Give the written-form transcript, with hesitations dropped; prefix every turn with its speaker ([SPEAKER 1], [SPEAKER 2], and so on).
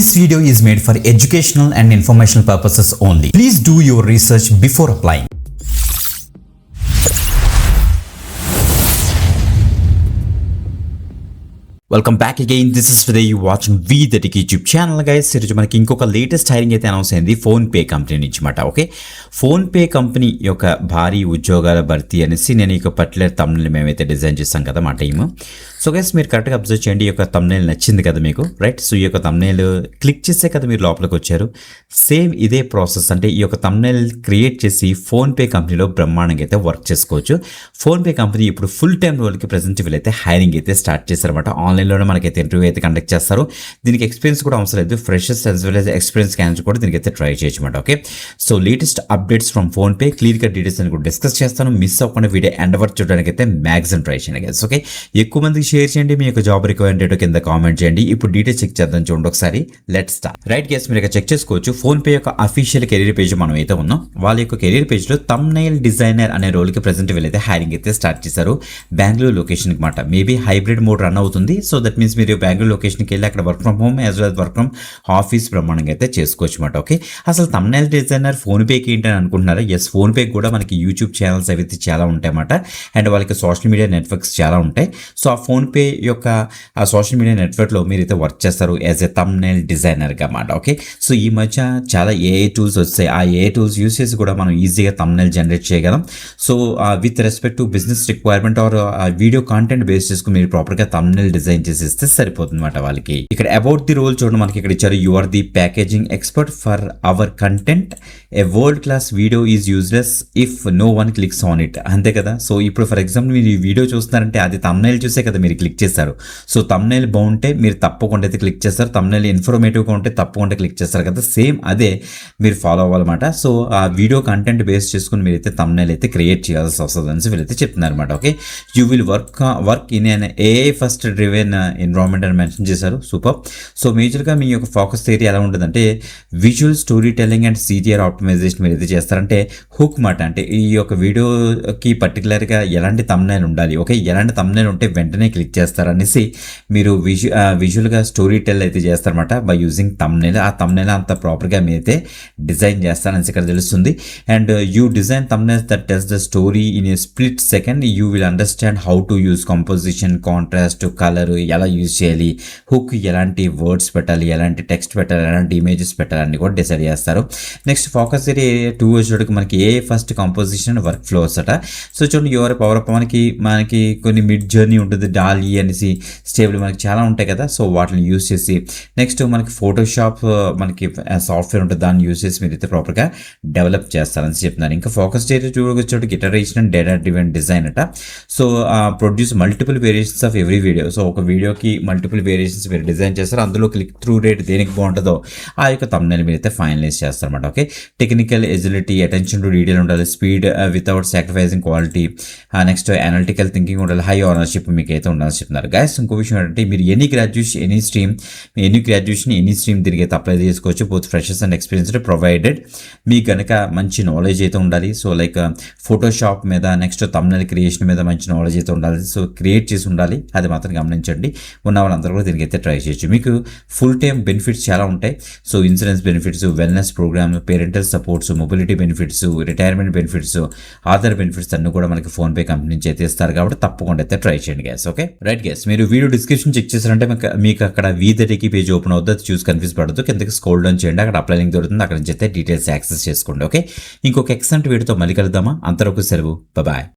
[SPEAKER 1] This video is made for educational and informational purposes only. Please do your research before applying. Welcome back again. This is today you watching V30 YouTube channel guys. ఈరోజు మనకి ఇంకొక latest hiring అయితే announce అయింది PhonePe company నుంచి మాట. Okay, PhonePe company యొక్క భారీ ఉద్యోగాల భర్తీ అనేసి నేను ఈ పర్టికులర్ తమ్నెయిల్ మేమైతే డిజైన్ చేస్తాం కదా మా టీమ్. సో గైస్ మీరు కరెక్ట్గా అబ్జర్వ్ చేయండి, ఈ యొక్క తమ్నెయిల్ నచ్చింది కదా మీకు, రైట్? సో ఈ యొక్క తమ్నెయిల్ క్లిక్ చేసే కదా మీరు లోపలికి వచ్చారు. సేమ్ ఇదే ప్రాసెస్, అంటే ఈ యొక్క తమ్నెయిల్ క్రియేట్ చేసి ఫోన్పే కంపెనీలో బ్రహ్మాండంగా అయితే వర్క్ చేసుకోవచ్చు. ఫోన్పే కంపెనీ ఇప్పుడు ఫుల్ టైం రోల్కి ప్రెజెంట్ వీళ్ళైతే హైరింగ్ అయితే స్టార్ట్ చేశారన్నమాట. ఆన్లైన్లోనే మనకైతే ఇంటర్వ్యూ అయితే కండక్ట్ చేస్తారు. దీనికి ఎక్స్పీరియన్స్ కూడా అవసరం లేదు, freshers as well as experience candidates కూడా దీనికి అయితే ట్రై చేయొచ్చు అనమాట. Okay, so latest updates from PhonePe క్లియర్గా డీటెయిల్స్ అని కూడా డిస్కస్ చేస్తాను. మిస్ అవ్వకుండా వీడియో ఎండ్ వరకు చూడడానికి అయితే మ్యాక్సిమం ట్రై చేయండి గైస్. ఓకే, ఎక్కువ మందికి షేర్ చేయండి, మీ యొక్క జాబ్ రిక్వైర్మెంట్ కింద కామెంట్ చేయండి. ఇప్పుడు డీటెయిల్స్ చెక్ చేద్దాం, చూడండి ఒకసారి. Let's start. రైట్ గైస్, మీరు ఇక్కడ చెక్ చేసుకోవచ్చు ఫోన్పే యొక్క అఫీషియల్ కెరీర్ పేజ్ మనం అయితే ఉన్నాం. వాళ్ళ యొక్క కెరీర్ పేజ్లో తమ్నెయిల్ డిజైనర్ అనే రోల్కి ప్రెజెంట్ వీళ్ళైతే హైరింగ్ అయితే స్టార్ట్ చేశారు బెంగళూరు లొకేషన్కి మాట. మేబీ హైబ్రిడ్ మోడ్ రన్ అవుతుంది. సో దట్ మీన్స్ మీరు బెంగళూరు లొకేషన్కి వెళ్ళి అక్కడ work from home as well work from office ప్రమాణంగా అయితే చేసుకోవచ్చు అనమాట. ఓకే, అసలు తమ్నెయిల్ డిజైనర్ ఫోన్పేకి ఏంటని అనుకుంటున్నారా? ఎస్, ఫోన్పేకి కూడా మనకి యూట్యూబ్ ఛానల్స్ అయితే చాలా ఉంటాయి అన్నమాట. అండ్ వాళ్ళకి సోషల్ మీడియా నెట్వర్క్స్ చాలా ఉంటాయి. సో ఆ ఫోన్పే యొక్క ఆ సోషల్ మీడియా నెట్వర్క్లో మీరైతే వర్క్ చేస్తారు యాజ్ ఎ తమ్నెయిల్ డిజైనర్గా అన్నమాట. ఓకే, సో ఈ మధ్య చాలా ఏఐ టూల్స్ వచ్చాయి. ఆ ఏఐ టూల్స్ యూస్ చేసి కూడా మనం ఈజీగా తమ్నెయిల్ జనరేట్ చేయగలం. So with respect to business requirement or video content base చేసుకుని మీరు ప్రాపర్గా తమ్నెయిల్ డిజైన్ చేసి ఇస్తే సరిపోతుంది అనమాట వాళ్ళకి. ఇక్కడ అబౌట్ ది రోల్ చూడండి, మనకి ఇక్కడ ఇచ్చారు. You are the packaging expert for our content. A world class video is useless if no one clicks on it. అంతే కదా. సో ఇప్పుడు ఫర్ ఎగ్జాంపుల్ మీరు ఈ వీడియో చూస్తున్నారంటే అది తమ్నెయిల్ చూసే కదా మీరు క్లిక్ చేస్తారు. సో తమ్నెయిల్ బాగుంటే మీరు తప్పకుండా అయితే క్లిక్ చేస్తారు, తమ్నెయిల్ ఇన్ఫర్మేటివ్గా ఉంటే తప్పకుండా క్లిక్ చేస్తారు కదా. సేమ్ అదే మీరు ఫాలో అవ్వాలన్నమాట. సో ఆ వీడియో కంటెంట్ బేస్ చేసుకుని మీరైతే తమ్నెయిల్ అయితే క్రియేట్ చేయాల్సి వస్తుంది అని వీళ్ళైతే చెప్తున్నారు అనమాట. Okay, you will work in an AI first driven environment అని మెన్షన్ చేశారు. సూపర్. సో మేజర్గా మీ యొక్క ఫోకస్ ఏరియా ఎలా ఉంటుందంటే visual story telling and CGR optimization మీరు అయితే చేస్తారంటే హుక్ మాట. అంటే ఈ యొక్క వీడియోకి పర్టికులర్గా ఎలాంటి తమ్నెయిల్ ఉండాలి, ఓకే, ఎలాంటి తమ్నెయిల్ ఉంటే వెంటనే క్లిక్ చేస్తారనేసి మీరు విజువల్గా స్టోరీ టెల్ అయితే చేస్తారన్నమాట బై యూజింగ్ తమ్నెయిల్. ఆ తమ్నెయిల్ అంత ప్రాపర్గా మీరైతే డిజైన్ చేస్తారని ఇక్కడ తెలుస్తుంది. And you design thumbnails that tells the story in a split second. You will understand how to use composition, contrast, colour ఎలా యూజ్ చేయాలి, హుక్ ఎలాంటి వర్డ్స్ పెట్టాలి, ఎలాంటి టెక్స్ట్ పెట్టాలి, ఎలాంటి ఇమేజెస్ పెట్టాలని కూడా డిసైడ్ చేస్తారు. నెక్స్ట్ ఫోకస్ ఏరియా 2 వచ్చేటికి మనకి a first composition and workflows అట. సో చూడండి, యువర్ పవర్ అప్ మనకి కొన్ని మిడ్ జర్నీ ఉంటుంది, డాలీ అనేసి స్టేబుల్ మనకి చాలా ఉంటాయి కదా. సో వాటిని యూజ్ చేసి నెక్స్ట్ మనకి ఫోటోషాప్ మనకి సాఫ్ట్వేర్ ఉంటుంది, దాన్ని యూజ్ చేసి మీరు అయితే ప్రాపర్గా డెవలప్ చేస్తారని చెప్తున్నారు. ఇంకా ఫోకస్ ఏరియా చూడొచ్చు iteration and data driven design అట. So produce multiple variations of every video. So ఒక వీడియోకి మల్టిపుల్ వేరియేషన్స్ మీరు డిజైన్ చేస్తారు, అందులో క్లిక్ త్రూ రేట్ దేనికి బాగుంటుందో ఆ యొక్క తమ్నెయిల్ మీరు అయితే ఫైనలైజ్ చేస్తారన్నమాట. Okay, technical agility, attention to detail ఉండాలి, speed without sacrificing quality, next analytical thinking ఉండాలి, హై ఆనర్షిప్ మీకు అయితే ఉండాలని చెప్తున్నారు. గైస్ ఇంకో విషయం ఏంటంటే మీరు ఎనీ గ్రాడ్యుయేషన్ ఎనీ స్ట్రీమ్ తిరిగి అయితే అప్లై చేసుకోవచ్చు, both freshers and experienced provided మీకు కనుక మంచి నాలెడ్జ్ అయితే ఉండాలి. సో లైక్ ఫోటోషాప్ మీద, నెక్స్ట్ తమ్నెయిల్ క్రియేషన్ మీద మంచి నాలెడ్జ్ అయితే ఉండాలి. సో క్రియేట్ చేసి ఉండాలి, అది మాత్రం గమనించండి. ఉన్న వాళ్ళందరూ కూడా దీనికి అయితే ట్రై చేయొచ్చు. మీకు ఫుల్ టైం బెనిఫిట్స్ చాలా ఉంటాయి. So insurance benefits, wellness program, parental supports, mobility benefits, retirement benefits, other benefits అన్ని కూడా మనకి ఫోన్పే కంపెనీ నుంచి అయితే ఇస్తారు. కాబట్టి తప్పకుండా అయితే ట్రై చేయండి గ్యాస్. ఓకే, రైట్ గ్యాస్, మీరు వీడియో డిస్క్రిప్షన్ చెక్ చేశారంటే మీకు అక్కడ V30 పేజ్ ఓపెన్ అవుతుంది, అది చూసి కన్ఫ్యూజ్ పడదు. కిందకి స్క్రోల్ డౌన్ చేయండి, అక్కడ అప్లై లింక్ దొరుకుతుంది, అక్కడ నుంచి అయితే డీటెయిల్స్ యాక్సెస్ చేసుకోండి. ఓకే, ఇంకొక ఎక్సలెంట్ వీడియోతో మళ్ళీ కలుద్దామా? అంతవరకు సెలవు, బాయ్.